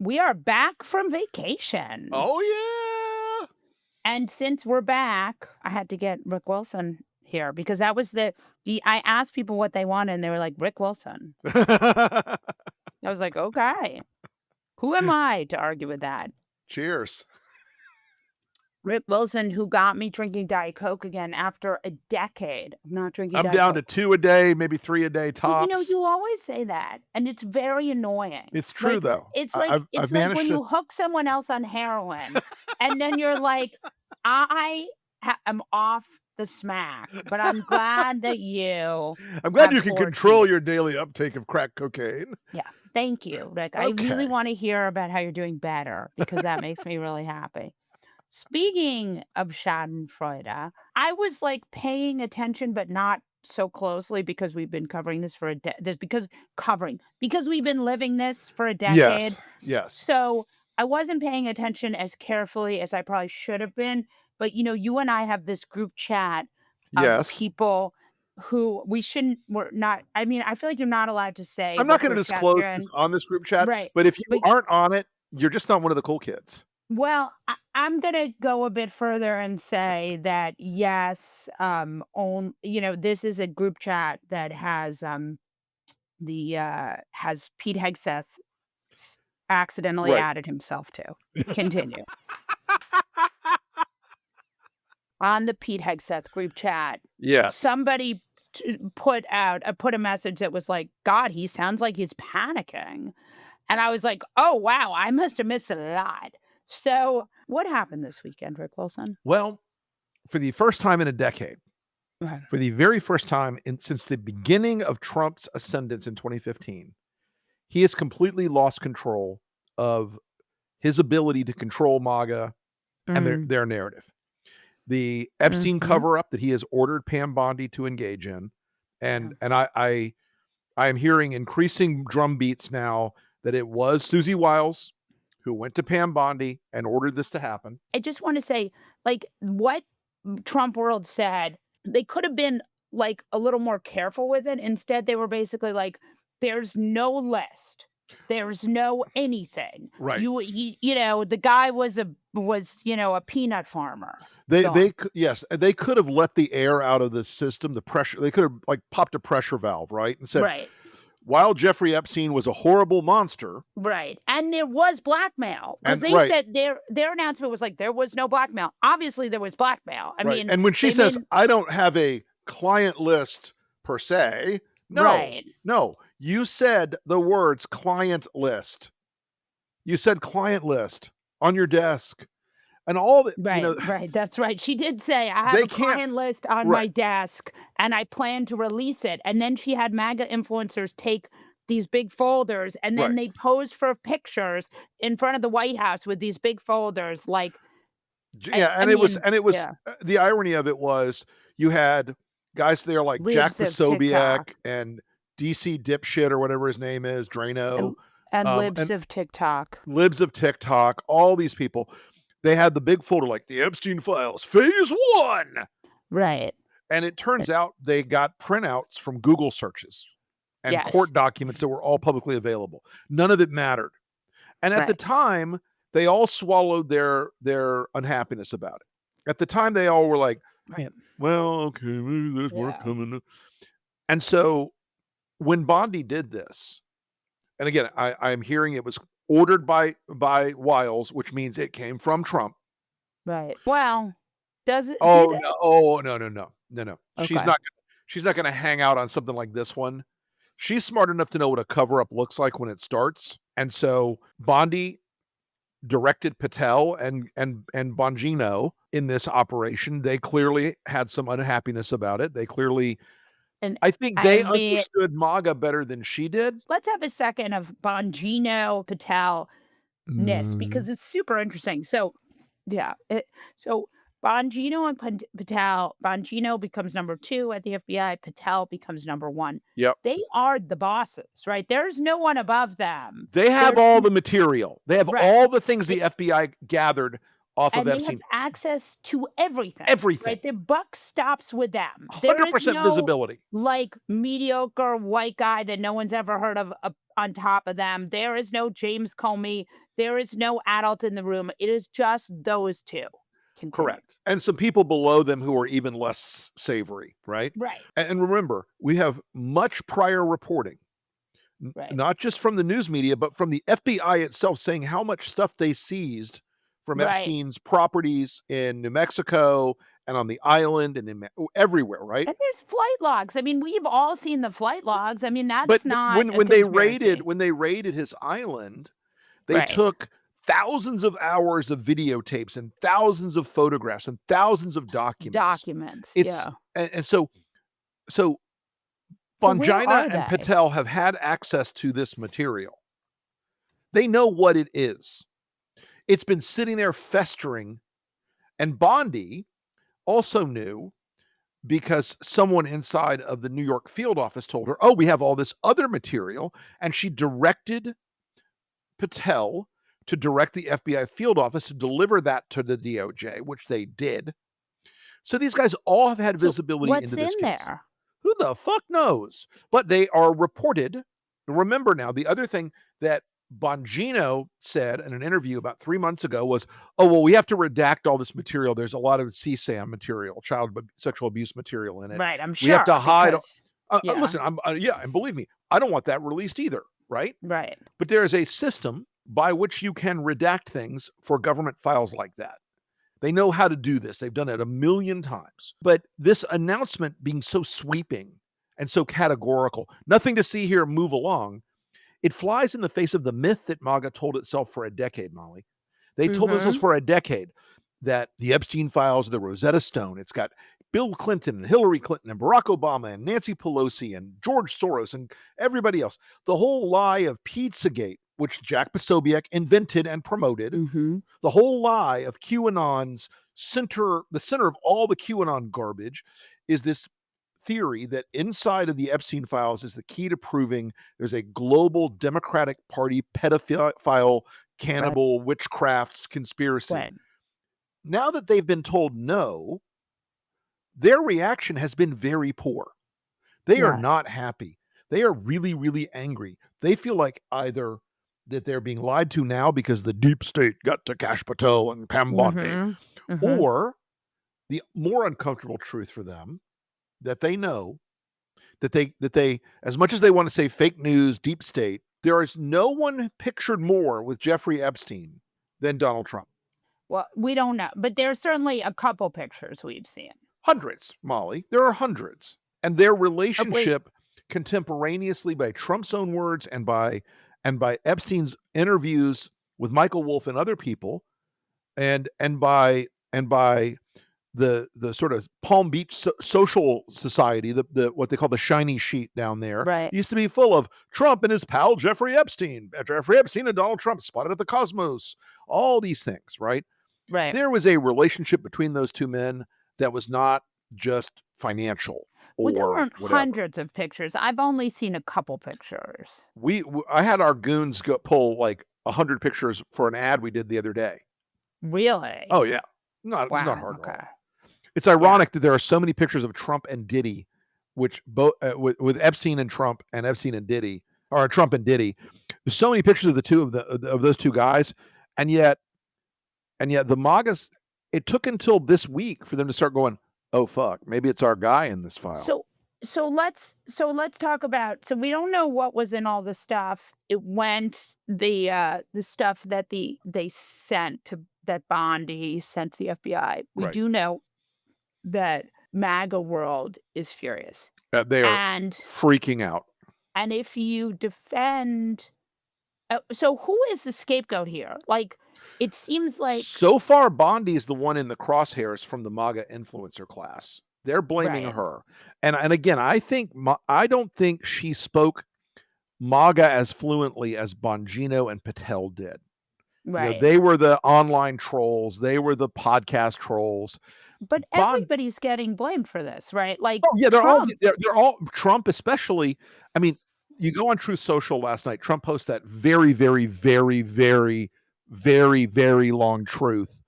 We are back from vacation. Oh, yeah. And since we're back, I had to get Rick Wilson here because that was I asked people what they wanted and they were like, Rick Wilson. I was like, okay. Who am I to argue with that? Cheers. Rick Wilson, who got me drinking Diet Coke again after a decade of not drinking I'm Diet down Coke. to 2 a day, maybe 3 a day But, tops. you always say that, and it's very annoying. It's true, though. It's I've like managed when to. you hook someone else on heroin, and then you're like, I am off the smack, but I'm glad that you I'm glad have you can 4 control teeth. your daily uptake of crack cocaine. Yeah, thank you. Like, I really Okay. want to hear about how you're doing better because that makes me really happy. Speaking of Schadenfreude, I was like paying attention, but not so closely because we've been covering this for because we've been living this for a decade. Yes. So I wasn't paying attention as carefully as I probably should have been. But you and I have this group chat of Yes. people who we're not. I mean, I feel like you're not allowed to say I'm not what gonna group chat disclose you're this in. on this group chat, Right. but if you But aren't on it, you're just not one of the cool kids. Well, I'm gonna go a bit further and say that yes, this is a group chat that has Pete Hegseth accidentally Right. added himself to. Continue. On the Pete Hegseth group chat, Yes. somebody put a message that was like, God, he sounds like he's panicking. And I was like, oh wow, I must have missed a lot. So what happened this weekend, Rick Wilson? Well, for the first time in a decade, Right. for the very first time since the beginning of Trump's ascendance in 2015, he has completely lost control of his ability to control MAGA and their narrative. The Epstein Mhm. cover-up that he has ordered Pam Bondi to engage in, and I am hearing increasing drum beats now that it was Suzy Wiles who went to Pam Bondi and ordered this to happen. I just want to say, like, what Trump World said, they could have been like a little more careful with it. Instead, they were basically like, "There's no list, there's no anything." Right. The guy was a peanut farmer. Yes, they could have let the air out of the system, the pressure. They could have like popped a pressure valve, right, and said, Right. while Jeffrey Epstein was a horrible monster, Right, and there was blackmail because and they right, said their announcement was like, "There was no blackmail." Obviously, there was blackmail. I right, mean, and when she they says, made "I don't have a client list per se," right. no, you said the words "client list." You said "client list" on your desk, and all that, Right, that's right. She did say, "I have they a can't. client list on Right, my desk, and I plan to release it." And then she had MAGA influencers take these big folders, and then right. they posed for pictures in front of the White House with these big folders, like, Yeah, I mean, and it was yeah, the irony of it was you had guys there like Jack libs of TikTok Posobiec and DC dipshit or whatever his name is, Drano, and libs and of TikTok. libs of TikTok, all these people. They had the big folder like the Epstein files, phase 1. Right. And it turns out they got printouts from Google searches and Yes. court documents that were all publicly available. None of it mattered. And at the Right. time, they all swallowed their unhappiness about it. At the time, they all were like, Right. well, okay, maybe there's more Yeah. coming up. And so when Bondi did this, and again, I'm hearing it was ordered by Wiles, which means it came from Trump. Right. Well, does it Oh did it? no! Oh no! Okay. She's not gonna hang out on something like this one. She's smart enough to know what a cover up looks like when it starts, and so Bondi directed Patel and Bongino in this operation. They clearly had some unhappiness about it. They clearly, And I think I they mean, understood MAGA better than she did. let's have a second of Bongino Patel ness Mhm. because it's super interesting. So, yeah, so Bongino and Patel, Bongino becomes number 2 at the FBI, Patel becomes number 1. Yep. They are the bosses, right? There's no one above them. They have There's all the material. They have right. all the things They the FBI gathered off of and they have Epstein. access to everything, Everything. right? The buck stops with them. There is 100% no, visibility. like, mediocre white guy that no one's ever heard of on top of them. There is no James Comey. There is no adult in the room. It is just those two. Continue. Correct. And some people below them who are even less savory, right? Right. And remember, we have much prior reporting, Right. not just from the news media, but from the FBI itself saying how much stuff they seized from Right. Epstein's properties in New Mexico and on the island and everywhere, right? And there's flight logs. I mean, we've all seen the flight logs. I mean, But that's not when a they conspiracy. raided his island, they Right. took thousands of hours of videotapes and thousands of photographs and thousands of documents. Documents. It's Yeah. and so So where Bongino are and they? Patel have had access to this material. They know what it is. It's been sitting there festering, and Bondi also knew because someone inside of the New York field office told her, "Oh, we have all this other material," and she directed Patel to direct the FBI field office to deliver that to the DOJ, which they did. So these guys all have had So visibility what's into in this case. there? Who the fuck knows? But they are reported. Remember now, the other thing that Bongino said in an interview about 3 months ago was, "Oh, well, we have to redact all this material. There's a lot of CSAM material, sexual abuse material in it. Right. I'm We have sure to hide." because yeah. Listen, yeah, and believe me, I don't want that released either, right? Right. But there is a system by which you can redact things for government files like that. They know how to do this. They've done it a million times. But this announcement being so sweeping and so categorical, nothing to see here, move along, it flies in the face of the myth that MAGA told itself for a decade, Molly. They told themselves Mhm. for a decade that the Epstein files are the Rosetta Stone. It's got Bill Clinton and Hillary Clinton and Barack Obama and Nancy Pelosi and George Soros and everybody else. The whole lie of Pizzagate, which Jack Posobiec invented and promoted, Mhm. the whole lie of QAnon's the center of all the QAnon garbage is this theory that inside of the Epstein files is the key to proving there's a global Democratic Party pedophile, Right. cannibal, witchcraft conspiracy. Right. Now that they've been told no, their reaction has been very poor. They are Yes. not happy. They are really, really angry. They feel like either that they're being lied to now because the deep state got to Kash Patel and Pam Bondi, Mhm. Mhm. or the more uncomfortable truth for them that they know that they as much as they want to say fake news, deep state, there is no one pictured more with Jeffrey Epstein than Donald Trump. Well, we don't know, but there's certainly a couple pictures we've seen. Hundreds, Molly. There are hundreds. And their Wait. relationship contemporaneously by Trump's own words and by Epstein's interviews with Michael Wolff and other people and by the sort of Palm Beach social society, the what they call the shiny sheet down there, Right. used to be full of Trump and his pal Jeffrey Epstein and Donald Trump spotted at the Cosmos, all these things, right? Right. There was a relationship between those two men that was not just financial Well, there or weren't whatever. hundreds of pictures. I've only seen a couple pictures. I had our goons pull like 100 pictures for an ad we did the other day. Really? Oh yeah, it's not Wow. hard at Okay. all. It's Yeah. ironic that there are so many pictures of Trump and Diddy, which both with Epstein and Trump and Epstein and Diddy, or Trump and Diddy. There's so many pictures of those two guys, and yet the MAGAs. It took until this week for them to start going, "Oh fuck, maybe it's our guy in this file." So let's talk about, so we don't know what was in all the stuff. It went the stuff that they sent to that Bondi sent to the FBI. We Right. do know that MAGA world is furious. They are And freaking out. if you defend so who is the scapegoat here? Like, it seems like So far, Bondi is the one in the crosshairs from the MAGA influencer class. They're blaming right, her, and again, I don't think she spoke MAGA as fluently as Bongino and Patel did. right. They were the online trolls. They were the podcast trolls. But Bond everybody's getting blamed for this, right? Like Oh, yeah, Trump. they're all Trump especially. I mean, you go on Truth Social last night, Trump posts that very, very, very, very, very, very long truth,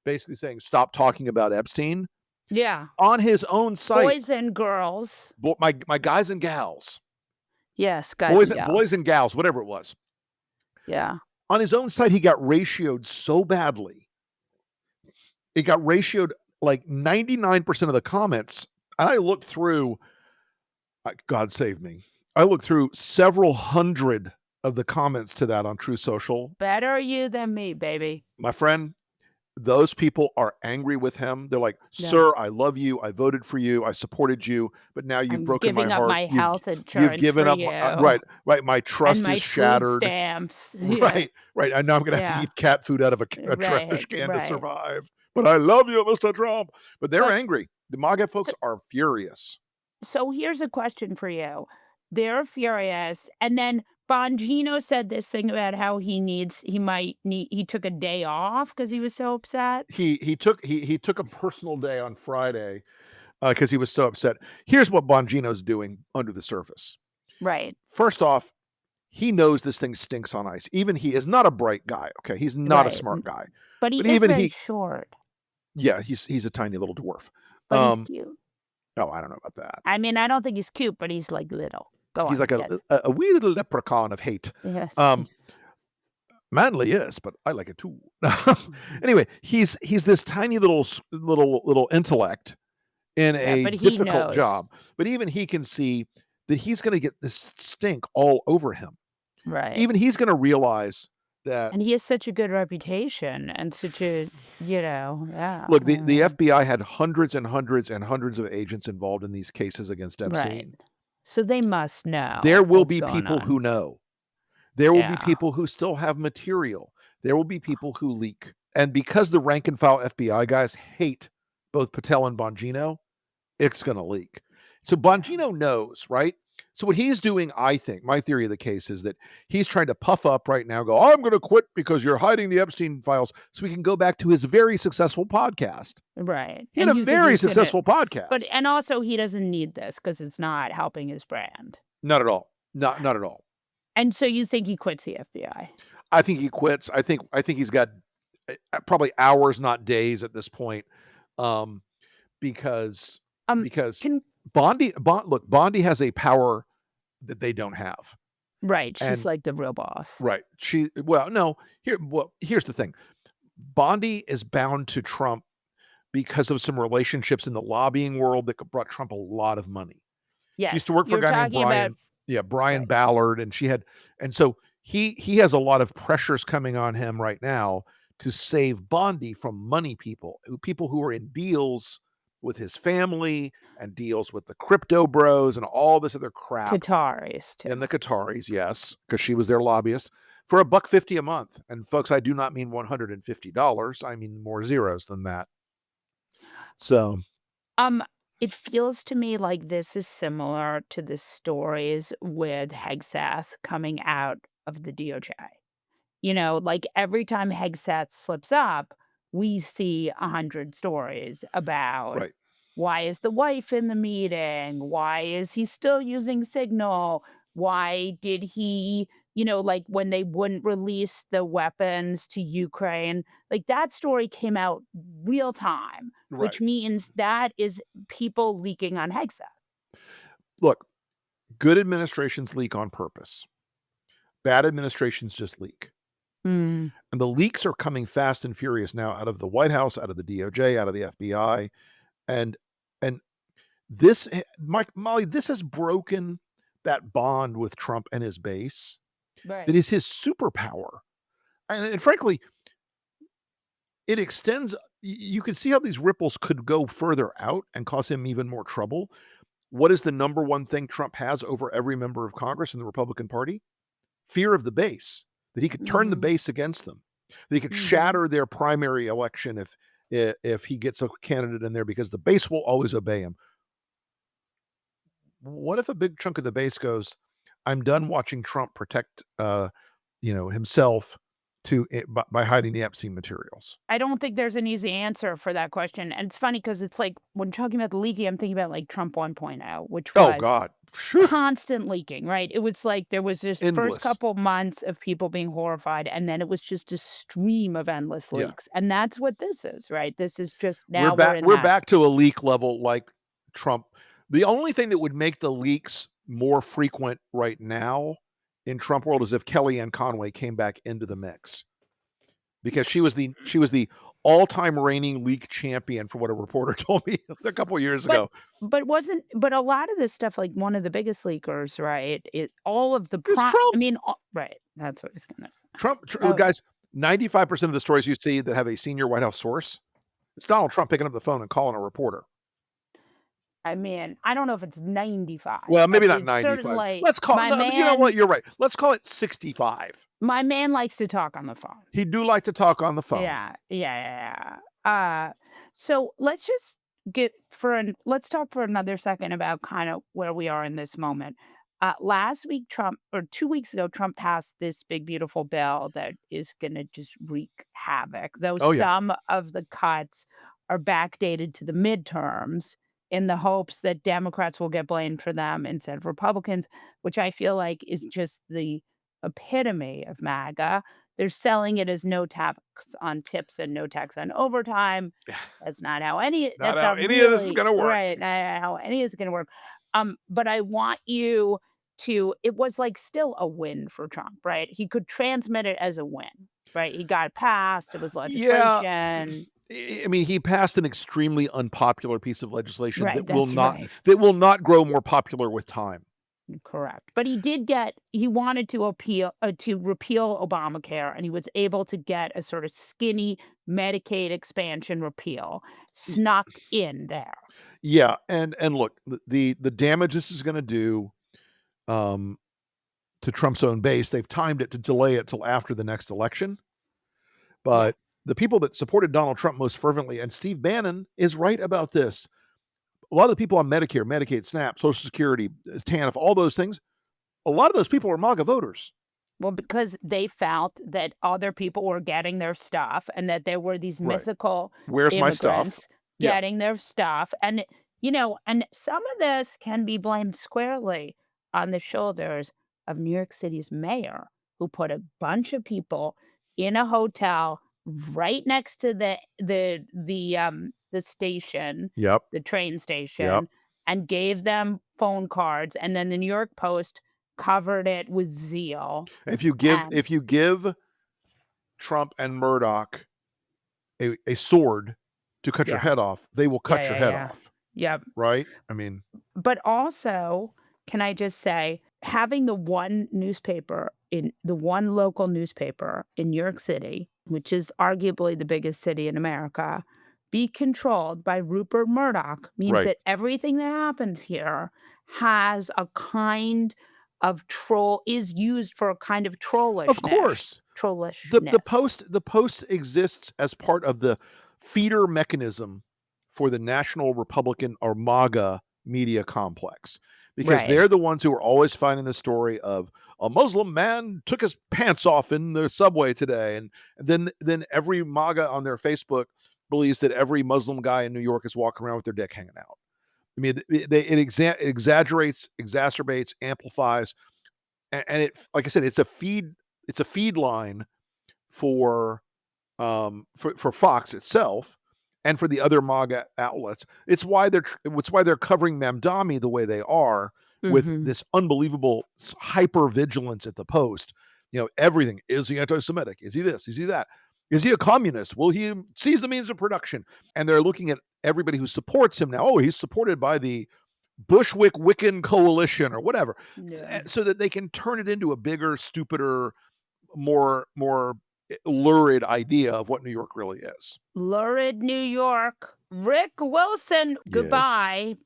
basically saying, "Stop talking about Epstein," Yeah. on his own site. Boys and girls. My guys and gals, Yes, guys and gals. boys and gals, whatever it was. Yeah. On his own site, he got ratioed so badly. It got ratioed like 99% of the comments. I looked through, God save me. I looked through several hundred of the comments to that on True Social. Better you than me, baby. My friend, those people are angry with him. They're like, Yeah. "Sir, I love you. I voted for you. I supported you, but now you've I'm broken my giving up heart. my health You've insurance given for up you. right, right. My And trust my is food shattered. stamps. Yeah. Right, right. I know I'm gonna have to Yeah. eat cat food out of a trash Right, can to right. survive. But I love you, Mr. Trump." But they're But angry. The MAGA folks so are furious. so here's a question for you. They're furious, and then Bongino said this thing about how he took a day off because he was so upset. He took a personal day on Friday because he was so upset. Here's what Bongino's doing under the surface. Right, First off, he knows this thing stinks on ice. Even he is not a bright guy. Okay, he's not a right. smart guy. But he But is even very he, short, yeah, he's a tiny little dwarf. but he's Um, cute. oh, I don't know about that. I mean, I don't think he's cute, but he's like little. Go He's on. like Yes. a wee little leprechaun of hate. Yes. Um, manly, yes, but I like it too. Anyway, he's this tiny little intellect in Yeah, a but he difficult knows. job. But even he can see that he's going to get this stink all over him. Right. Even he's going to realize that. And he has such a good reputation and such a, yeah. Look, the FBI had hundreds and hundreds and hundreds of agents involved in these cases against Right. Epstein. So they must know There will what's be going people on. who know. There will be Yeah. people who still have material. There will be people who leak. And because the rank and file FBI guys hate both Patel and Bongino, it's going to leak. So Bongino knows, right? So what he's doing, I think, my theory of the case is that he's trying to puff up right now, go, I'm going to quit because you're hiding the Epstein files so we can go back to his very successful podcast. Right. He had And a you think very he's gonna- successful podcast. But and also he doesn't need this because it's not helping his brand. Not at all. Not at all. And so you think he quits the FBI? I think he quits. I think he's got probably hours, not days at this point. Because Bondi has a power that they don't have. Right. She's And- like the real boss. Right. Here's the thing. Bondi is bound to Trump because of some relationships in the lobbying world that brought Trump a lot of money. Yes. She used to work for a guy named Brian. Brian Right. Ballard, and so he has a lot of pressures coming on him right now to save Bondi from money people who are in deals with his family and deals with the crypto bros and all this other crap. Qataris too. And the Qataris, yes, because she was their lobbyist for $1.50 a month. And folks, I do not mean $150. I mean more zeros than that. So, it feels to me like this is similar to the stories with Hegseth coming out of the DOJ. Like every time Hegseth slips up, we see 100 stories about right. why is the wife in the meeting? Why is he still using Signal? Why did he, like when they wouldn't release the weapons to Ukraine, like that story came out real time, which Right. means that is people leaking on Hegseth. Look, good administrations leak on purpose. Bad administrations just leak. And the leaks are coming fast and furious now out of the White House, out of the DOJ, out of the FBI. And this, Molly, this has broken that bond with Trump and his base. Right. That is his superpower. And frankly, it extends. You can see how these ripples could go further out and cause him even more trouble. What is the number one thing Trump has over every member of Congress in the Republican Party? Fear of the base, that he could turn the base against them, that he could shatter their primary election if he gets a candidate in there because the base will always obey him. What if a big chunk of the base goes, I'm done watching Trump protect himself by hiding the Epstein materials? I don't think there's an easy answer for that question. And it's funny because it's like when talking about the leaking, I'm thinking about like Trump 1.0, which was God. constant leaking, right? It was like there was this Endless. first couple months of people being horrified, and then it was just a stream of endless leaks. And that's what this is, right? This is just now we're back to a leak level like Trump. The only thing that would make the leaks more frequent right now in Trump world is if Kellyanne Conway came back into the mix, because she was the all-time reigning leak champion, for what a reporter told me a couple years But ago. but a lot of this stuff, like, one of the biggest leakers, right, it all of the It's pro I Trump. mean, right, that's what he's gonna oh, Guys, 95% of the stories you see that have a senior White House source, it's Donald Trump picking up the phone and calling a reporter. I mean, I don't know if it's 95, Well, but maybe not it's 95. certainly Let's call my no, you know what? man You're right. Let's call it 65. my man likes to talk on the phone. He do like to talk on the phone. Yeah, so let's just let's talk for another second about kind of where we are in this moment. Last week, Trump, or 2 weeks ago, Trump passed this big, beautiful bill that is going to just wreak havoc. Though Oh, yeah. some of the cuts are backdated to the midterms in the hopes that Democrats will get blamed for them instead of Republicans, which I feel like is just the epitome of MAGA. They're selling it as no tax on tips and no tax on overtime. Not That's how not any of this is really gonna work. right, not how any of this is gonna work. But I want you to it was, like, still a win for Trump, right? He could transmit it as a win, right? He got it passed, it was Yeah. legislation. I mean, he passed an extremely unpopular piece of legislation Right, that's right. that will not grow more popular with time. Correct. But he wanted to repeal Obamacare, and he was able to get a sort of skinny Medicaid expansion repeal snuck in there. Yeah, and look, the damage this is gonna do, um, to Trump's own base, they've timed it to delay it till after the next election. Yeah. But the people that supported Donald Trump most fervently, and Steve Bannon is right about this. A lot of the people on Medicare, Medicaid, SNAP, Social Security, TANF, all those things, a lot of those people are MAGA voters. Well, because they felt that other people were getting their stuff and that there were these Right. mythical Where's my stuff? immigrants Yeah. getting their stuff. And, and some of this can be blamed squarely on the shoulders of New York City's mayor, who put a bunch of people in a hotel right next to the station, Yep. the train Yep. station, and gave them phone cards. And then the New York Post covered it with zeal. And If you give Trump and Murdoch a sword to cut your yeah, head off, they will yeah, cut your yeah, head yeah. off, Yep. right? I mean, But also, can I just say, having the one local newspaper in New York City, which is arguably the biggest city in America, be controlled by Rupert Murdoch means right. that everything that happens here has a kind of is used for a kind of Of course. trollishness. The Post exists as part of the feeder mechanism for the National Republican or MAGA media complex, because Right. they're the ones who are always finding the story of a Muslim man took his pants off in the subway today, and then every MAGA on their Facebook believes that every Muslim guy in New York is walking around with their dick hanging out. I mean, it exaggerates, exacerbates, amplifies, and it, like I said, it's a feed line for for Fox itself and for the other MAGA outlets. It's why they're covering Mamdani the way they are, with Mhm. this unbelievable hyper vigilance at the Post. You know, everything. Is he anti-Semitic? Is he this? Is he that? Is he a communist? Will he seize the means of production? And they're looking at everybody who supports him now. Oh, he's supported by the Bushwick Wiccan coalition or whatever, Yeah. so that they can turn it into a bigger, stupider, more lurid idea of what New York really is. Lurid New York. Rick Wilson, Yes. goodbye.